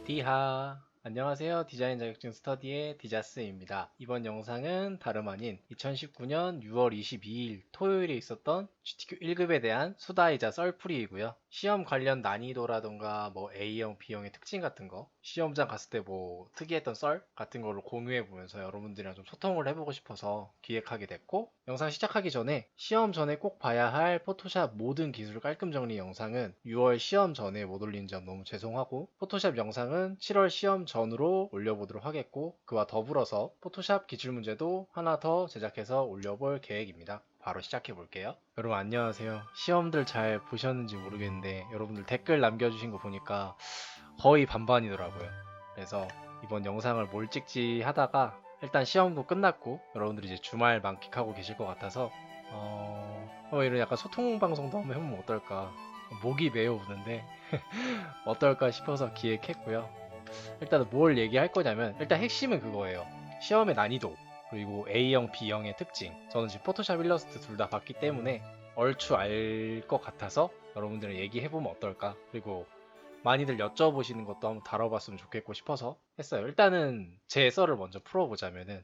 디하. 안녕하세요. 디자인 자격증 스터디의 디자스입니다. 이번 영상은 다름 아닌 2019년 6월 22일 토요일에 있었던 GTQ 1급에 대한 수다이자 썰풀이이고요. 시험 관련 난이도라던가 뭐 A형, B형의 특징 같은 거, 시험장 갔을 때 뭐 특이했던 썰 같은 거를 공유해 보면서 여러분들이랑 좀 소통을 해보고 싶어서 기획하게 됐고, 영상 시작하기 전에 시험 전에 꼭 봐야 할 포토샵 모든 기술 깔끔 정리 영상은 6월 시험 전에 못 올린 점 너무 죄송하고, 포토샵 영상은 7월 시험 전으로 올려보도록 하겠고, 그와 더불어서 포토샵 기출문제도 하나 더 제작해서 올려볼 계획입니다. 바로 시작해 볼게요. 여러분 안녕하세요. 시험들 잘 보셨는지 모르겠는데 여러분들 댓글 남겨주신 거 보니까 거의 반반이더라고요. 그래서 이번 영상을 뭘 찍지 하다가 일단 시험도 끝났고 여러분들이 이제 주말 만끽하고 계실 것 같아서 이런 약간 소통 방송도 한번 해보면 어떨까. 목이 메어 오는데 어떨까 싶어서 기획했고요. 일단 뭘 얘기할 거냐면, 일단 핵심은 그거예요. 시험의 난이도, 그리고 A형, B형의 특징. 저는 지금 포토샵 일러스트 둘 다 봤기 때문에 얼추 알 것 같아서 여러분들이랑 얘기해보면 어떨까. 그리고 많이들 여쭤보시는 것도 한번 다뤄봤으면 좋겠고 싶어서 했어요. 일단은 제 썰을 먼저 풀어보자면은,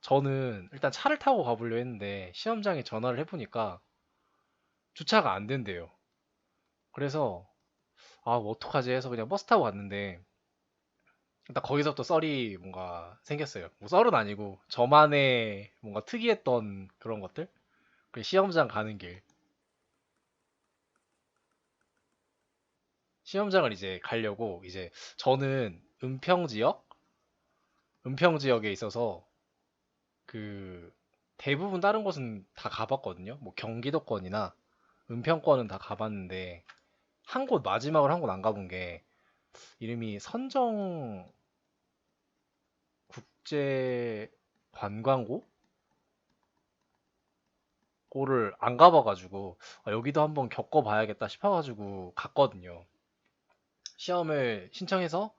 저는 일단 차를 타고 가보려 했는데 시험장에 전화를 해보니까 주차가 안 된대요. 그래서 뭐 어떡하지 해서 그냥 버스 타고 갔는데, 일단 거기서부터 썰이 뭔가 생겼어요. 뭐 썰은 아니고 저만의 뭔가 특이했던 그런 것들. 그 시험장 가는 길, 시험장을 이제 가려고, 이제 저는 은평 지역에 있어서 그 대부분 다른 곳은 다 가봤거든요. 뭐 경기도권이나 은평권은 다 가봤는데 한 곳, 마지막으로 한 곳 안 가본 게, 이름이 선정 국제 관광고? 고를 안 가봐가지고 여기도 한번 겪어봐야겠다 싶어가지고 갔거든요. 시험을 신청해서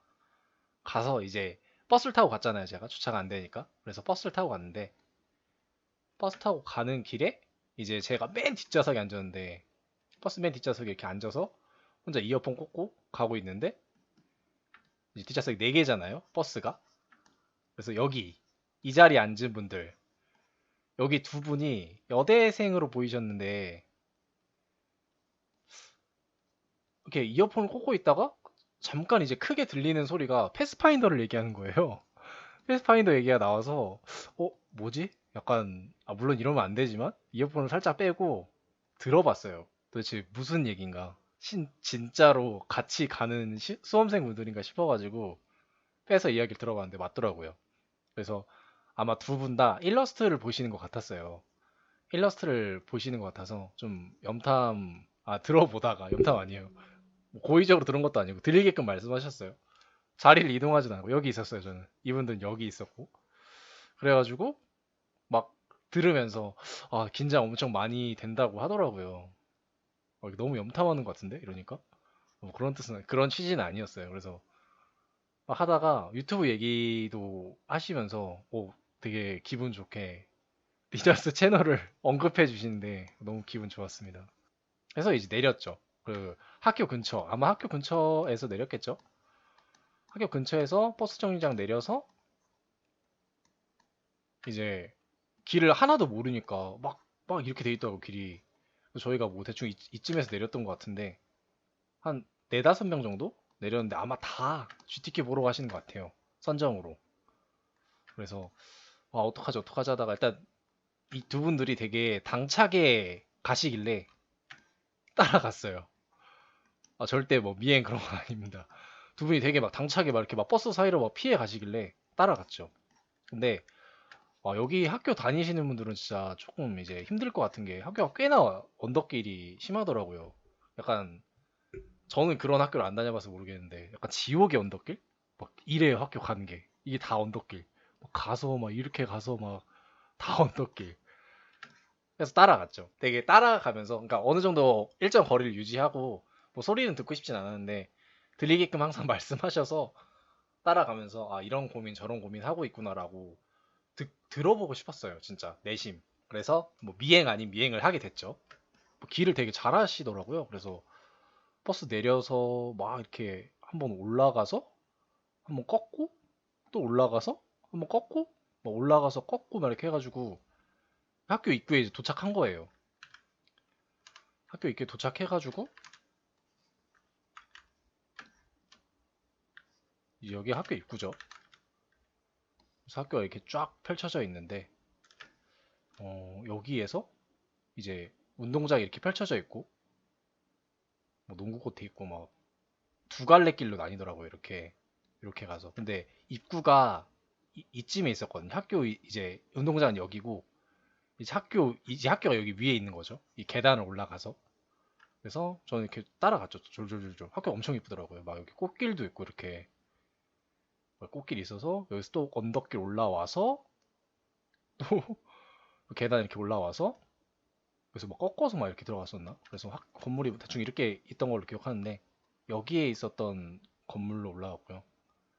가서 이제 버스를 타고 갔잖아요. 제가 주차가 안 되니까. 그래서 버스를 타고 갔는데, 버스 타고 가는 길에 이제 제가 맨 뒷좌석에 앉았는데, 버스 맨 뒷좌석에 이렇게 앉아서 혼자 이어폰 꽂고 가고 있는데, 이제 뒷좌석이 4개잖아요. 버스가. 그래서 여기 이 자리에 앉은 분들, 여기 두 분이 여대생으로 보이셨는데, 이렇게 이어폰을 꽂고 있다가 잠깐 이제 크게 들리는 소리가 패스파인더를 얘기하는 거예요. 패스파인더 얘기가 나와서 뭐지? 약간 물론 이러면 안 되지만 이어폰을 살짝 빼고 들어봤어요. 도대체 무슨 얘긴가? 진짜로 같이 가는 수험생 분들인가 싶어가지고 빼서 이야기를 들어봤는데 맞더라고요. 그래서 아마 두 분 다 일러스트를 보시는 것 같았어요. 일러스트를 보시는 것 같아서 좀 들어보다가 염탐 아니에요. 뭐 고의적으로 들은 것도 아니고 들리게끔 말씀하셨어요. 자리를 이동하지도 않고 여기 있었어요. 저는 이분들은 여기 있었고, 그래가지고 막 들으면서 긴장 엄청 많이 된다고 하더라고요. 이거 너무 염탐하는 것 같은데 이러니까 뭐 그런 뜻은, 그런 취지는 아니었어요. 그래서 막 하다가 유튜브 얘기도 하시면서 되게 기분 좋게 리더스 채널을 언급해 주시는데 너무 기분 좋았습니다. 그래서 이제 내렸죠. 그 학교 근처, 아마 학교 근처에서 내렸겠죠. 학교 근처에서 버스 정류장 내려서 이제 길을 하나도 모르니까 막 이렇게 돼 있더라고, 길이. 그래서 저희가 뭐 대충 이쯤에서 내렸던 것 같은데, 한 네다섯 명 정도 내렸는데 아마 다 GTK 보러 가시는 것 같아요. 선정으로. 그래서 어떡하지 어떡하지 하다가 일단 이 두 분들이 되게 당차게 가시길래 따라갔어요. 절대 뭐 미행 그런 건 아닙니다. 두 분이 되게 막 당차게 막 이렇게 막 버스 사이로 막 피해 가시길래 따라갔죠. 근데 여기 학교 다니시는 분들은 진짜 조금 이제 힘들 것 같은 게, 학교가 꽤나 언덕길이 심하더라고요. 약간 저는 그런 학교를 안 다녀봐서 모르겠는데 약간 지옥의 언덕길? 막 이래요, 학교 가는 게. 이게 다 언덕길. 막 가서 막 이렇게 가서 막 다 언덕길. 그래서 따라갔죠. 되게 따라가면서, 그러니까 어느 정도 일정 거리를 유지하고, 뭐 소리는 듣고 싶진 않았는데 들리게끔 항상 말씀하셔서 따라가면서 이런 고민 저런 고민 하고 있구나라고 들어보고 싶었어요. 진짜 내심. 그래서 뭐 미행 아닌 미행을 하게 됐죠. 뭐 길을 되게 잘 하시더라고요. 그래서 버스 내려서 막 이렇게 한번 올라가서 한번 꺾고 또 올라가서 한번 꺾고 막 올라가서 꺾고 막 이렇게 해가지고 학교 입구에 이제 도착한 거예요. 학교 입구에 도착해가지고 이제 여기 학교 입구죠. 그래서 학교가 이렇게 쫙 펼쳐져 있는데 여기에서 이제 운동장이 이렇게 펼쳐져 있고 뭐 농구 코트 있고 막 두 갈래 길로 나뉘더라고요. 이렇게 가서. 근데 입구가 이쯤에 있었거든요. 학교 이제 운동장은 여기고 이제 학교가 여기 위에 있는 거죠. 이 계단을 올라가서. 그래서 저는 이렇게 따라갔죠. 졸졸졸졸. 학교 엄청 이쁘더라고요. 막 여기 꽃길도 있고 이렇게 꽃길이 있어서 여기서 또 언덕길 올라와서 또 계단 이렇게 올라와서 그래서 막 꺾어서 막 이렇게 들어갔었나? 그래서 건물이 대충 이렇게 있던 걸로 기억하는데 여기에 있었던 건물로 올라갔고요.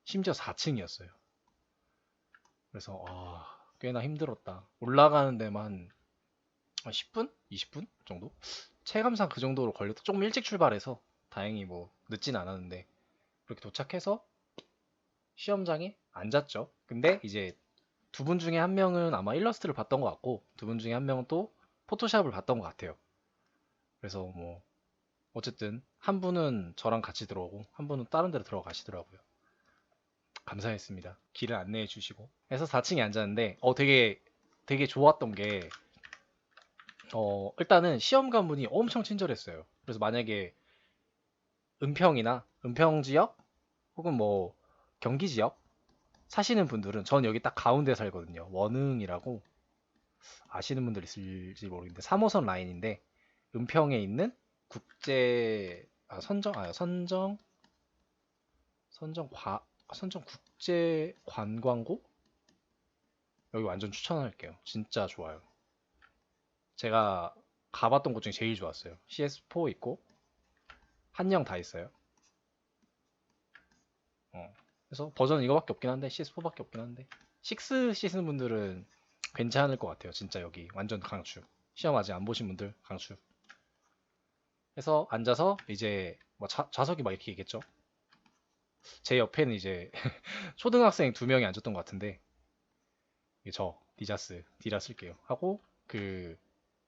심지어 4층이었어요. 그래서 꽤나 힘들었다. 올라가는 데만 한 10분? 20분 정도? 체감상 그 정도로 걸렸다. 조금 일찍 출발해서 다행히 뭐 늦진 않았는데 그렇게 도착해서 시험장에 앉았죠. 근데 이제 두 분 중에 한 명은 아마 일러스트를 봤던 것 같고 두 분 중에 한 명은 또 포토샵을 봤던 것 같아요. 그래서 뭐 어쨌든 한 분은 저랑 같이 들어오고 한 분은 다른 데로 들어가시더라고요. 감사했습니다. 길을 안내해 주시고. 그래서 4층에 앉았는데 되게 좋았던 게 일단은 시험관분이 엄청 친절했어요. 그래서 만약에 은평 지역 혹은 뭐 경기 지역 사시는 분들은 전 여기 딱 가운데 살거든요. 원흥이라고 아시는 분들 있을지 모르겠는데 3호선 라인인데 은평에 있는 선정 국제 관광고 여기 완전 추천할게요. 진짜 좋아요. 제가 가봤던 곳 중에 제일 좋았어요. CS4 있고 한영 다 있어요. 그래서 버전 이거밖에 없긴 한데 CS4밖에 없긴 한데 6 쓰시는 분들은 괜찮을 것 같아요. 진짜 여기 완전 강추. 시험 아직 안 보신 분들 강추. 해서 앉아서 이제 뭐 좌석이 막 이렇게 있겠죠. 제 옆에는 이제 초등학생 두 명이 앉았던 것 같은데 저 디라 쓸게요. 하고 그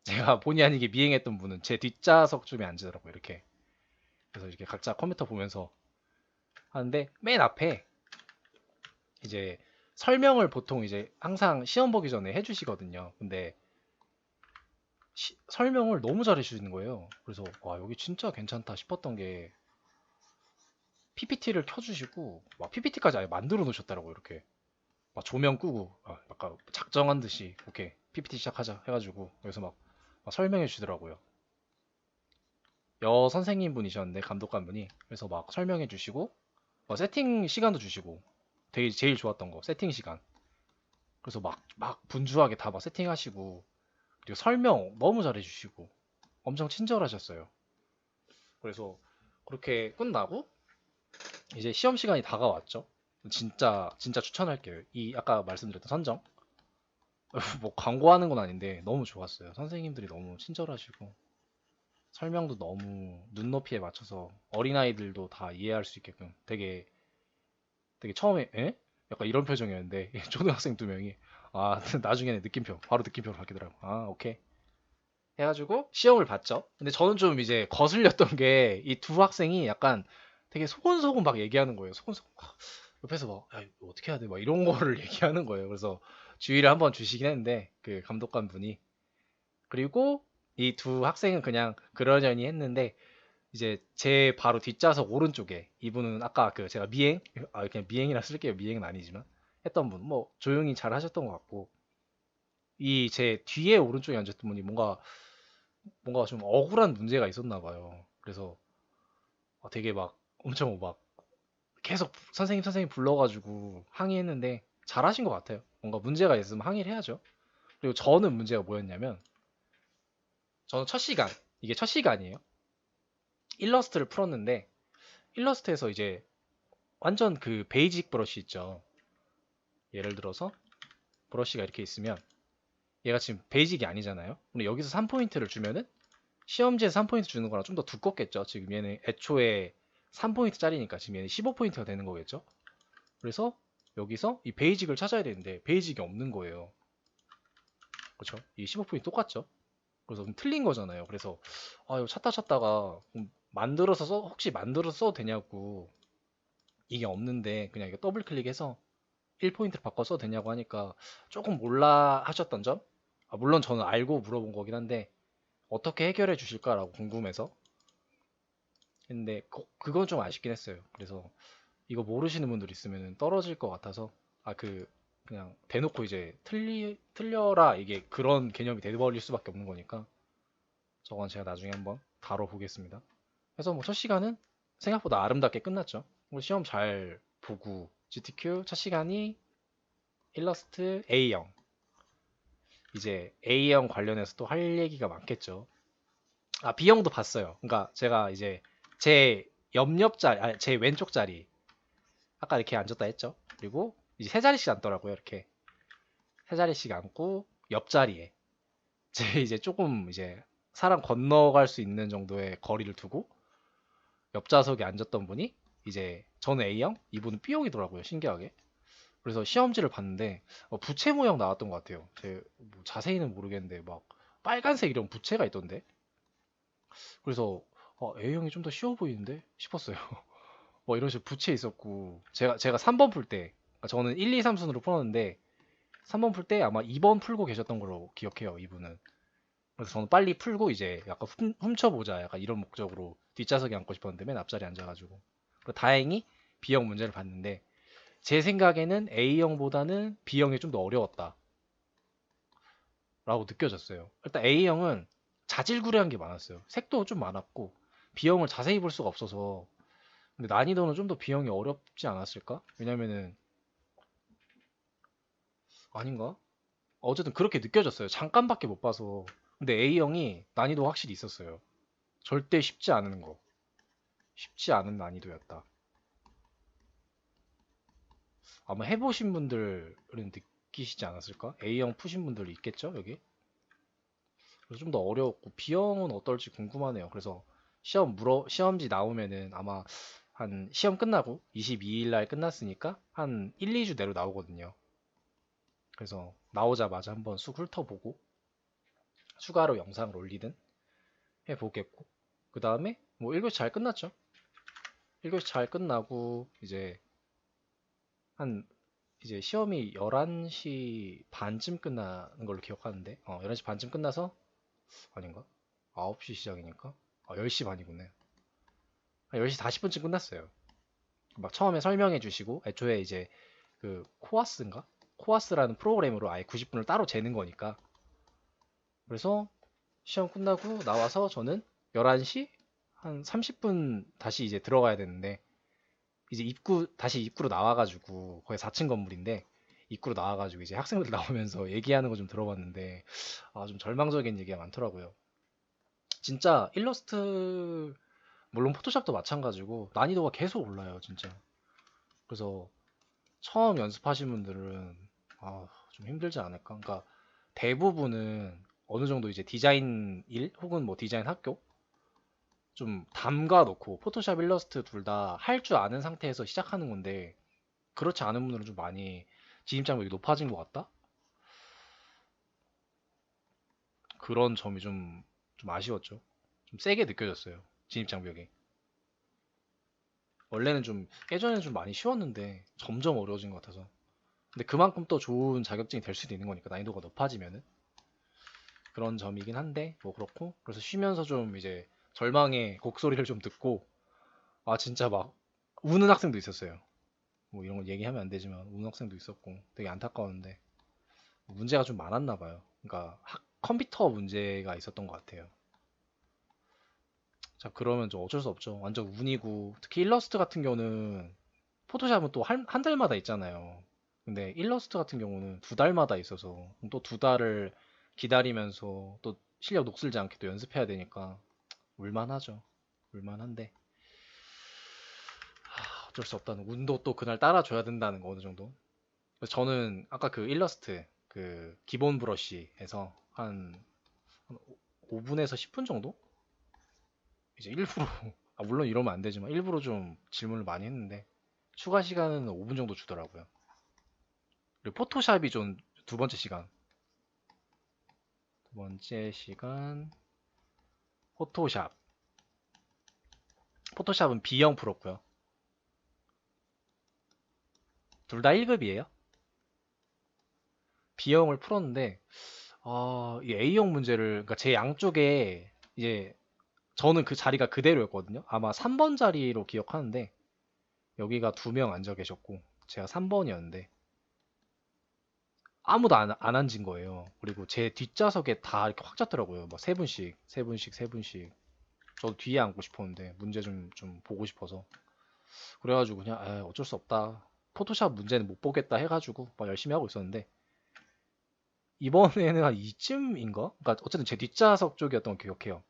제가 본의 아니게 미행했던 분은 제 뒷좌석쯤에 앉으더라고요. 이렇게. 그래서 이렇게 각자 컴퓨터 보면서 하는데 맨 앞에 이제 설명을 보통 이제 항상 시험 보기 전에 해주시거든요. 근데 설명을 너무 잘해주시는 거예요. 그래서 와 여기 진짜 괜찮다 싶었던 게 PPT를 켜주시고 막 PPT까지 아예 만들어 놓으셨더라고요. 이렇게 막 조명 끄고 약간 작정한 듯이 오케이 PPT 시작하자 해가지고 여기서 막 설명해 주시더라고요. 여 선생님 분이셨는데 감독관 분이 그래서 막 설명해 주시고 세팅 시간도 주시고 되게 제일 좋았던 거 세팅 시간. 그래서 막 분주하게 다 막 세팅하시고 그리고 설명 너무 잘해주시고 엄청 친절하셨어요. 그래서 그렇게 끝나고 이제 시험 시간이 다가왔죠. 진짜 추천할게요. 이 아까 말씀드렸던 선정 뭐 광고하는 건 아닌데 너무 좋았어요. 선생님들이 너무 친절하시고 설명도 너무 눈높이에 맞춰서 어린아이들도 다 이해할 수 있게끔 되게 처음에 에? 약간 이런 표정이었는데 초등학생 두 명이 나중에는 느낌표 바로 느낌표로 바뀌더라고. 오케이 해가지고 시험을 봤죠. 근데 저는 좀 이제 거슬렸던 게 이 두 학생이 약간 되게 소곤소곤 막 얘기하는 거예요. 소곤소곤 옆에서 막 야, 이거 어떻게 해야 돼? 막 이런 거를 얘기하는 거예요. 그래서 주의를 한번 주시긴 했는데 그 감독관 분이 그리고 이 두 학생은 그냥 그러려니 했는데 이제 제 바로 뒷좌석 오른쪽에 이분은 아까 그 제가 그냥 미행이라 쓸게요. 미행은 아니지만 했던 분 뭐 조용히 잘 하셨던 것 같고 이 제 뒤에 오른쪽에 앉았던 분이 뭔가 좀 억울한 문제가 있었나 봐요. 그래서 되게 막 엄청 막 계속 선생님 불러가지고 항의했는데 잘하신 것 같아요. 뭔가 문제가 있으면 항의를 해야죠. 그리고 저는 문제가 뭐였냐면 저는 이게 첫 시간이에요. 일러스트를 풀었는데 일러스트에서 이제 완전 그 베이직 브러쉬 있죠. 예를 들어서 브러쉬가 이렇게 있으면 얘가 지금 베이직이 아니잖아요. 근데 여기서 3포인트를 주면은 시험지에 3포인트 주는 거랑 좀 더 두껍겠죠. 지금 얘는 애초에 3포인트짜리니까 지금 얘는 15포인트가 되는 거겠죠. 그래서 여기서 이 베이직을 찾아야 되는데 베이직이 없는 거예요. 그렇죠? 이 15분이 똑같죠? 그래서 그럼 틀린 거잖아요. 그래서 이거 찾다가 혹시 만들어서 써도 되냐고, 이게 없는데 그냥 이거 더블 클릭해서 1포인트를 바꿔 써도 되냐고 하니까 조금 몰라 하셨던 점? 물론 저는 알고 물어본 거긴 한데 어떻게 해결해 주실까라고 궁금해서 했는데 그건 좀 아쉽긴 했어요. 그래서 이거 모르시는 분들 있으면 떨어질 것 같아서 그냥 대놓고 이제 틀려라, 이게 그런 개념이 돼버릴 수밖에 없는 거니까 저건 제가 나중에 한번 다뤄보겠습니다. 그래서 뭐 첫 시간은 생각보다 아름답게 끝났죠. 뭐 시험 잘 보고 GTQ 첫 시간이 일러스트 A형, 이제 A형 관련해서 또 할 얘기가 많겠죠. B형도 봤어요. 그러니까 제가 이제 제 제 왼쪽 자리 아까 이렇게 앉았다 했죠. 그리고 이제 세 자리씩 앉더라고요. 이렇게 세 자리씩 앉고 옆자리에 제 이제 조금 이제 사람 건너갈 수 있는 정도의 거리를 두고 옆좌석에 앉았던 분이 이제 저는 A형, 이분은 B형이더라고요. 신기하게. 그래서 시험지를 봤는데 부채 모양 나왔던 것 같아요. 뭐 자세히는 모르겠는데 막 빨간색 이런 부채가 있던데. 그래서 A형이 좀 더 쉬워 보이는데 싶었어요. 뭐 이런 식으로 부채 있었고 제가 3번 풀 때, 그러니까 저는 1, 2, 3순으로 풀었는데 3번 풀 때 아마 2번 풀고 계셨던 걸로 기억해요, 이분은. 그래서 저는 빨리 풀고 이제 약간 훔쳐보자, 약간 이런 목적으로 뒷좌석에 앉고 싶었는데 맨 앞자리에 앉아가지고. 그리고 다행히 B형 문제를 봤는데 제 생각에는 A형보다는 B형이 좀 더 어려웠다 라고 느껴졌어요. 일단 A형은 자질구레한 게 많았어요. 색도 좀 많았고 B형을 자세히 볼 수가 없어서. 근데 난이도는 좀 더 B형이 어렵지 않았을까? 왜냐면은 아닌가? 어쨌든 그렇게 느껴졌어요. 잠깐밖에 못 봐서. 근데 A형이 난이도 확실히 있었어요. 절대 쉽지 않은 거. 쉽지 않은 난이도였다. 아마 해보신 분들은 느끼시지 않았을까? A형 푸신 분들 있겠죠, 여기? 그래서 좀 더 어려웠고, B형은 어떨지 궁금하네요. 그래서 시험지 나오면은 아마 한 시험 끝나고 22일 날 끝났으니까 한 1, 2주 내로 나오거든요. 그래서 나오자마자 한번 쑥 훑어보고 추가로 영상을 올리든 해보겠고, 그 다음에 뭐 1교시 잘 끝났죠? 1교시 잘 끝나고 한 이제 시험이 11시 반쯤 끝나는 걸로 기억하는데 11시 반쯤 끝나서, 아닌가? 9시 시작이니까 10시 반이구나. 한 10시 40분쯤 끝났어요. 막 처음에 설명해 주시고 애초에 이제 그 코아스인가? 코아스라는 프로그램으로 아예 90분을 따로 재는 거니까. 그래서 시험 끝나고 나와서 저는 11시 한 30분 다시 이제 들어가야 되는데, 이제 다시 입구로 나와가지고, 거기 4층 건물인데 입구로 나와가지고 이제 학생들 나오면서 얘기하는 거 좀 들어봤는데 좀 절망적인 얘기가 많더라고요. 진짜 일러스트, 물론 포토샵도 마찬가지고 난이도가 계속 올라요, 진짜. 그래서 처음 연습하신 분들은 좀 힘들지 않을까. 그러니까 대부분은 어느 정도 이제 디자인 일 혹은 뭐 디자인 학교 좀 담가 놓고 포토샵, 일러스트 둘 다 할 줄 아는 상태에서 시작하는 건데, 그렇지 않은 분들은 좀 많이 진입장벽이 높아진 것 같다? 그런 점이 좀 아쉬웠죠. 좀 세게 느껴졌어요, 진입장벽이. 원래는 예전에는 좀 많이 쉬웠는데 점점 어려워진 것 같아서. 근데 그만큼 또 좋은 자격증이 될 수도 있는 거니까, 난이도가 높아지면은. 그런 점이긴 한데 뭐 그렇고, 그래서 쉬면서 좀 이제 절망의 곡소리를 좀 듣고, 진짜 막 우는 학생도 있었어요. 뭐 이런 거 얘기하면 안 되지만 우는 학생도 있었고 되게 안타까웠는데, 문제가 좀 많았나 봐요. 그러니까 컴퓨터 문제가 있었던 것 같아요. 자, 그러면 좀 어쩔 수 없죠. 완전 운이고, 특히 일러스트 같은 경우는 포토샵은 또 한 달마다 있잖아요. 근데 일러스트 같은 경우는 두 달마다 있어서 또 두 달을 기다리면서 또 실력 녹슬지 않게 또 연습해야 되니까 울만하죠. 울만한데 어쩔 수 없다는, 운도 또 그날 따라줘야 된다는 거, 어느 정도. 그래서 저는 아까 그 일러스트 그 기본 브러쉬에서 한 5분에서 10분 정도 이제 일부러 물론 이러면 안 되지만 일부러 좀 질문을 많이 했는데 추가 시간은 5분 정도 주더라고요. 그리고 포토샵이 좀 두 번째 시간. 두 번째 시간 포토샵. 포토샵은 B형 풀었고요. 둘 다 1급이에요. B형을 풀었는데 이 A형 문제를 그러니까 제 양쪽에 이제 저는 그 자리가 그대로였거든요. 아마 3번 자리로 기억하는데 여기가 2명 앉아 계셨고 제가 3번이었는데 아무도 안 앉은 거예요. 그리고 제 뒷좌석에 다 이렇게 확 잤더라고요. 막 세 분씩, 세 분씩, 세 분씩. 저도 뒤에 앉고 싶었는데 문제 좀 보고 싶어서 그래가지고 그냥 어쩔 수 없다. 포토샵 문제는 못 보겠다 해가지고 막 열심히 하고 있었는데 이번에는 한 이쯤인가? 그러니까 어쨌든 제 뒷좌석 쪽이었던 거 기억해요.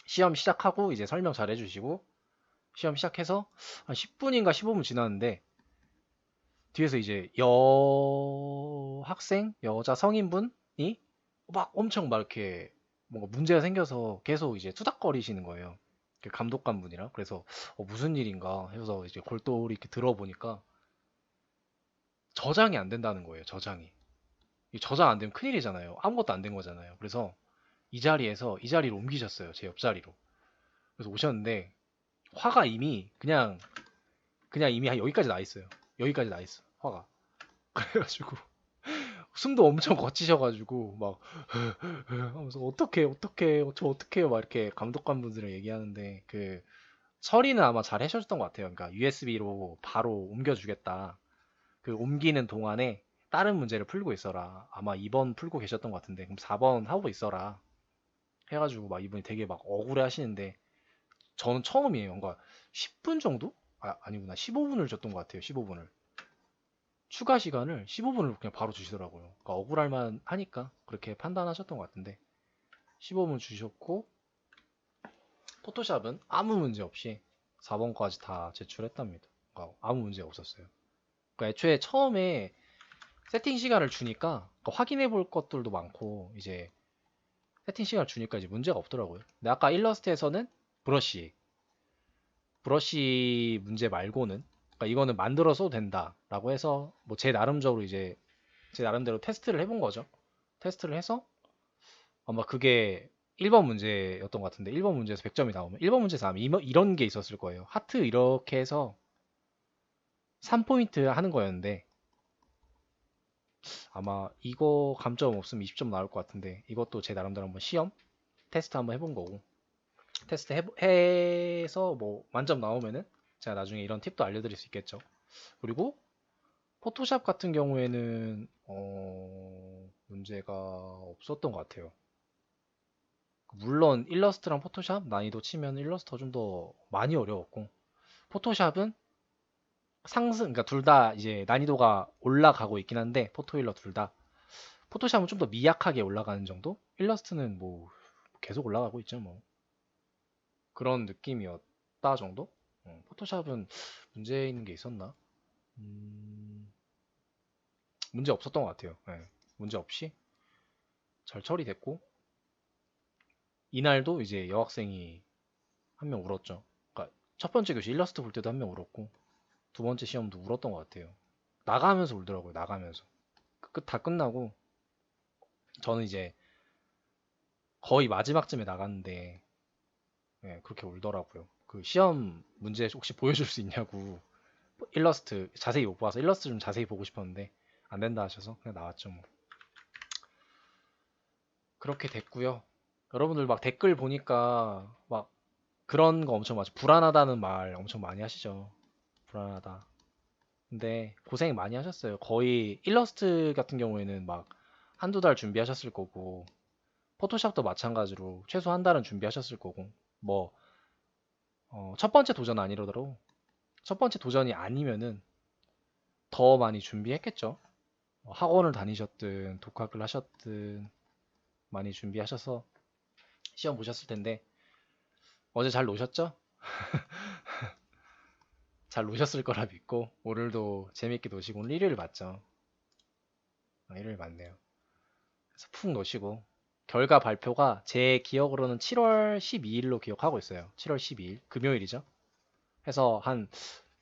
시험 시작하고 이제 설명 잘 해주시고 시험 시작해서 한 10분인가 15분 지났는데 뒤에서 이제 여학생, 여자 성인분이 막 엄청 막 이렇게 뭔가 문제가 생겨서 계속 이제 투닥거리시는 거예요. 그 감독관 분이랑. 그래서 무슨 일인가 해서 이제 골똘히 이렇게 들어보니까 저장이 안 된다는 거예요. 저장이. 이 저장 안 되면 큰일이잖아요. 아무것도 안 된 거잖아요. 그래서 이 자리에서 이 자리로 옮기셨어요. 제 옆자리로. 그래서 오셨는데 화가 그냥 이미 한 여기까지 나 있어요. 여기까지 나 있어. 화가. 그래가지고 숨도 엄청 거치셔가지고 막 하면서 어떻게 저 어떡해요 막 이렇게 감독관분들이랑 얘기하는데 그 처리는 아마 잘 해주셨던 것 같아요. 그러니까 USB로 바로 옮겨주겠다. 그 옮기는 동안에 다른 문제를 풀고 있어라. 아마 2번 풀고 계셨던 것 같은데 그럼 4번 하고 있어라. 해가지고 막 이분이 되게 막 억울해 하시는데 저는 처음이에요. 뭔가 10분 정도? 아니구나. 15분을 줬던 것 같아요. 15분을. 추가 시간을 15분을 그냥 바로 주시더라고요. 그러니까 억울할 만 하니까 그렇게 판단하셨던 것 같은데 15분 주셨고 포토샵은 아무 문제 없이 4번까지 다 제출했답니다. 그러니까 아무 문제 없었어요. 그러니까 애초에 처음에 세팅 시간을 주니까 그러니까 확인해 볼 것들도 많고 이제 세팅 시간을 주니까 이제 문제가 없더라고요. 근데 아까 일러스트에서는 브러쉬 문제 말고는 그러니까 이거는 만들어 써도 된다라고 해서 뭐 제 나름적으로 이제 제 나름대로 테스트를 해본 거죠. 테스트를 해서 아마 그게 1번 문제였던 것 같은데 1번 문제에서 100점이 나오면 1번 문제에서 아마 이런 게 있었을 거예요. 하트 이렇게 해서 3포인트 하는 거였는데 아마 이거 감점 없으면 20점 나올 것 같은데 이것도 제 나름대로 한번 시험 테스트 한번 해본 거고 테스트 해서 뭐 만점 나오면은 제가 나중에 이런 팁도 알려드릴 수 있겠죠. 그리고 포토샵 같은 경우에는 문제가 없었던 것 같아요. 물론 일러스트랑 포토샵 난이도 치면 일러스트가 좀 더 많이 어려웠고 포토샵은 그러니까 둘 다 이제 난이도가 올라가고 있긴 한데 포토일러 둘 다 포토샵은 좀 더 미약하게 올라가는 정도? 일러스트는 뭐 계속 올라가고 있죠 뭐 그런 느낌이었다 정도? 포토샵은 문제 있는 게 있었나? 음, 문제 없었던 것 같아요. 예, 문제 없이 잘 처리됐고 이날도 이제 여학생이 한 명 울었죠. 그러니까 첫 번째 교시 일러스트 볼 때도 한 명 울었고 두 번째 시험도 울었던 것 같아요. 나가면서 울더라고요. 나가면서 다 끝나고 저는 이제 거의 마지막쯤에 나갔는데 예, 그렇게 울더라고요. 그 시험 문제 혹시 보여줄 수 있냐고 일러스트 자세히 못 봐서 일러스트 좀 자세히 보고 싶었는데 안 된다 하셔서 그냥 나왔죠 뭐. 그렇게 됐고요. 여러분들 막 댓글 보니까 막 그런 거 엄청 많죠. 불안하다는 말 엄청 많이 하시죠. 불안하다. 근데 고생 많이 하셨어요. 거의 일러스트 같은 경우에는 막 한두 달 준비하셨을 거고 포토샵도 마찬가지로 최소 한 달은 준비하셨을 거고 뭐 첫 번째 도전 아니더라도 첫 번째 도전이 아니면은 더 많이 준비했겠죠. 학원을 다니셨든 독학을 하셨든 많이 준비하셔서 시험 보셨을 텐데 어제 잘 노셨죠? 잘 노셨을 거라 믿고 오늘도 재밌게 노시고 오늘 일요일 맞죠? 일요일 맞네요. 그래서 푹 노시고 결과 발표가 제 기억으로는 7월 12일로 기억하고 있어요. 7월 12일 금요일이죠. 해서 한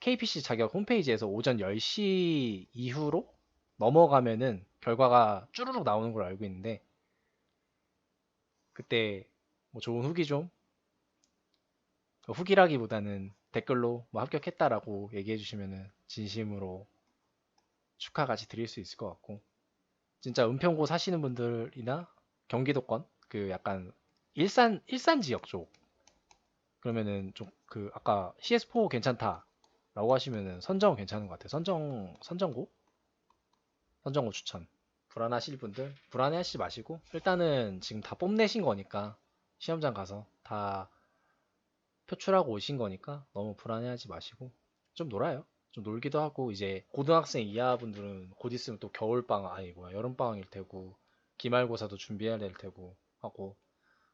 KPC 자격 홈페이지에서 오전 10시 이후로 넘어가면은 결과가 쭈루룩 나오는 걸 알고 있는데, 그때 뭐 좋은 후기 좀, 후기라기보다는 댓글로 뭐 합격했다라고 얘기해 주시면은 진심으로 축하 같이 드릴 수 있을 것 같고, 진짜 은평고 사시는 분들이나 경기도권 그 약간 일산 지역 쪽 그러면은 좀 그 아까 CS4 괜찮다라고 하시면은 선정 괜찮은 것 같아요. 선정고 추천. 불안하실 분들 불안해하시지 마시고 일단은 지금 다 뽐내신 거니까 시험장 가서 다 표출하고 오신 거니까 너무 불안해하지 마시고 좀 놀아요. 좀 놀기도 하고 이제 고등학생 이하 분들은 곧 있으면 또 겨울방학 아니 뭐야 여름방학일 테고 기말고사도 준비해야 될 테고 하고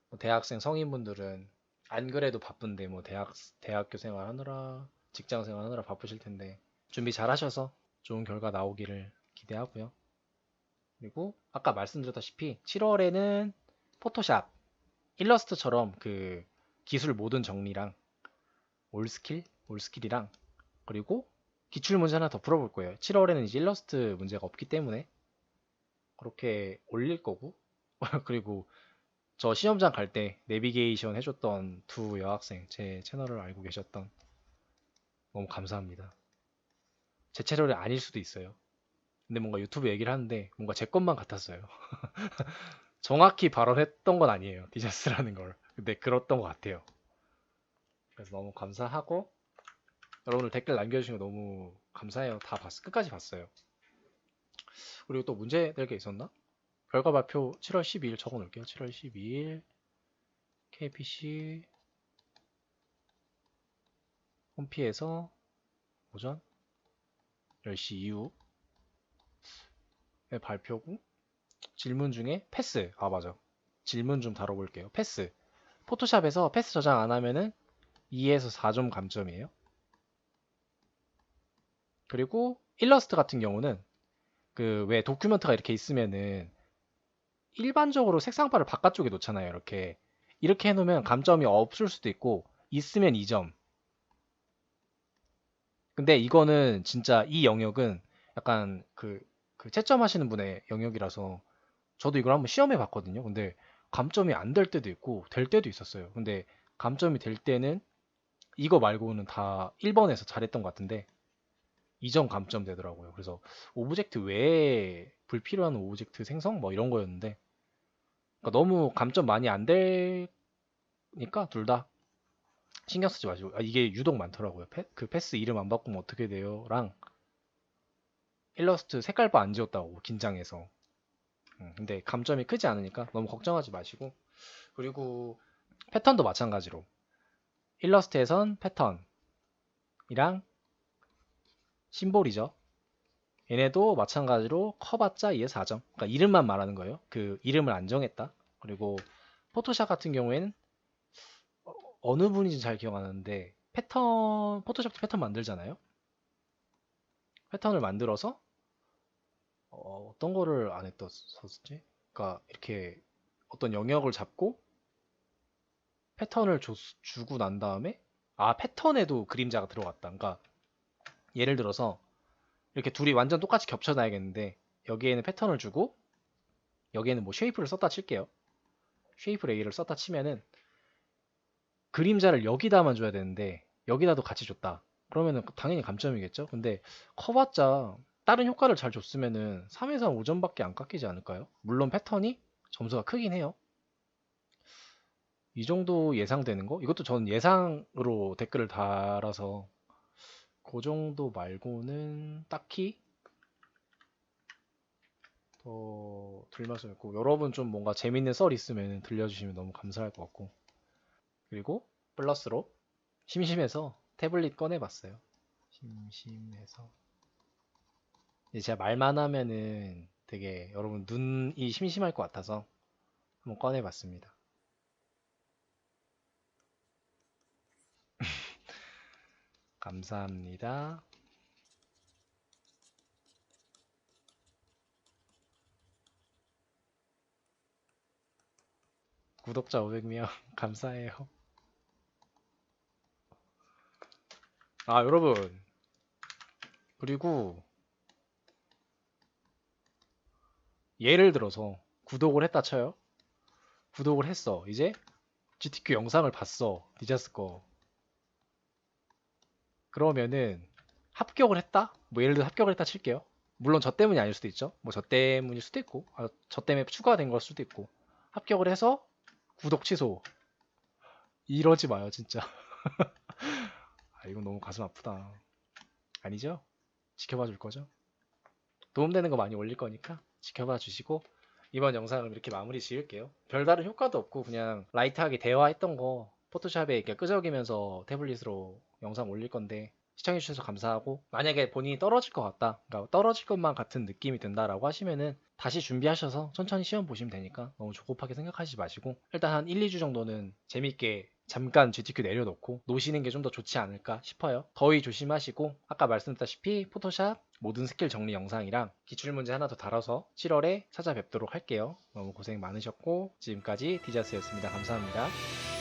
뭐 대학생 성인분들은 안 그래도 바쁜데 뭐 대학교 생활하느라 직장 생활하느라 바쁘실 텐데 준비 잘 하셔서 좋은 결과 나오기를 기대하고요. 그리고 아까 말씀드렸다시피 7월에는 포토샵 일러스트처럼 그 기술 모든 정리랑 올스킬이랑 그리고 기출 문제 하나 더 풀어볼 거예요. 7월에는 이제 일러스트 문제가 없기 때문에 그렇게 올릴 거고 그리고 저 시험장 갈 때 내비게이션 해줬던 두 여학생 제 채널을 알고 계셨던 너무 감사합니다. 제 채널이 아닐 수도 있어요. 근데 뭔가 유튜브 얘기를 하는데 뭔가 제 것만 같았어요. 정확히 발언했던 건 아니에요. 디자스라는 걸. 근데 그랬던 것 같아요. 그래서 너무 감사하고 여러분들 댓글 남겨주신 거 너무 감사해요. 다 끝까지 봤어요. 그리고 또 문제 낼 게 있었나? 결과 발표 7월 12일 적어 놓을게요. 7월 12일 KPC 홈피에서 오전 10시 이후에 발표고 질문 중에 패스. 아, 맞아. 질문 좀 다뤄볼게요. 패스. 포토샵에서 패스 저장 안 하면은 2에서 4점 감점이에요. 그리고 일러스트 같은 경우는 그 왜 도큐멘트가 이렇게 있으면은 일반적으로 색상바를 바깥쪽에 놓잖아요. 이렇게 해놓으면 감점이 없을 수도 있고 있으면 2점. 근데 이거는 진짜 이 영역은 약간 그 채점하시는 분의 영역이라서 저도 이걸 한번 시험해 봤거든요. 근데 감점이 안 될 때도 있고 될 때도 있었어요. 근데 감점이 될 때는 이거 말고는 다 1번에서 잘했던 것 같은데 2점 감점 되더라고요. 그래서 오브젝트 외에 불필요한 오브젝트 생성 뭐 이런 거였는데 그러니까 너무 감점 많이 안 되니까 둘 다 신경 쓰지 마시고 이게 유독 많더라고요. 그 패스 이름 안 바꾸면 어떻게 돼요?랑 일러스트 색깔바 안 지웠다고 긴장해서 근데 감점이 크지 않으니까 너무 걱정하지 마시고 그리고 패턴도 마찬가지로 일러스트에선 패턴이랑 심볼이죠. 얘네도 마찬가지로 커봤자 2에서 4점. 그러니까 이름만 말하는 거예요. 그 이름을 안 정했다. 그리고 포토샵 같은 경우에는 어느 분인지 잘 기억 안 나는데 포토샵도 패턴 만들잖아요. 패턴을 만들어서 떤 거를 안 했었지? 그러니까 이렇게 어떤 영역을 잡고 패턴을 주고 난 다음에 패턴에도 그림자가 들어갔다. 그러니까 예를 들어서 이렇게 둘이 완전 똑같이 겹쳐놔야겠는데 여기에는 패턴을 주고 여기에는 뭐 쉐이프를 썼다 칠게요. 쉐이프 레이를 썼다 치면은 그림자를 여기다만 줘야 되는데 여기다도 같이 줬다. 그러면은 당연히 감점이겠죠. 근데 커봤자 다른 효과를 잘 줬으면은 3에서 5점밖에 안 깎이지 않을까요? 물론 패턴이 점수가 크긴 해요. 이 정도 예상되는 거? 이것도 전 예상으로 댓글을 달아서 그 정도 말고는 딱히 더 들 말씀 있고 여러분 좀 뭔가 재밌는 썰 있으면 들려주시면 너무 감사할 것 같고 그리고 플러스로 심심해서 태블릿 꺼내봤어요. 심심해서 이제 제가 말만 하면은 되게 여러분 눈이 심심할 것 같아서 한번 꺼내봤습니다. 감사합니다. 구독자 500명 감사해요. 여러분 그리고 예를 들어서 구독을 했다 쳐요. 구독을 했어. 이제 GTQ 영상을 봤어. 디자스 거. 그러면은 합격을 했다? 뭐 예를 들어 합격을 했다 칠게요. 물론 저 때문이 아닐 수도 있죠. 뭐 저 때문일 수도 있고, 저 때문에 추가된 걸 수도 있고. 합격을 해서 구독 취소. 이러지 마요, 진짜. 아, 이건 너무 가슴 아프다. 아니죠? 지켜봐 줄 거죠? 도움되는 거 많이 올릴 거니까 지켜봐 주시고 이번 영상을 이렇게 마무리 지을게요. 별다른 효과도 없고 그냥 라이트하게 대화했던 거 포토샵에 이렇게 끄적이면서 태블릿으로 영상 올릴 건데 시청해 주셔서 감사하고 만약에 본인이 떨어질 것 같다, 그러니까 떨어질 것만 같은 느낌이 든다라고 하시면은 다시 준비하셔서 천천히 시험 보시면 되니까 너무 조급하게 생각하지 마시고 일단 한 1, 2주 정도는 재밌게 잠깐 GTQ 내려놓고 노시는 게 좀 더 좋지 않을까 싶어요. 더위 조심하시고 아까 말씀드렸다시피 포토샵 모든 스킬 정리 영상이랑 기출문제 하나 더 달아서 7월에 찾아뵙도록 할게요. 너무 고생 많으셨고 지금까지 디자스였습니다. 감사합니다.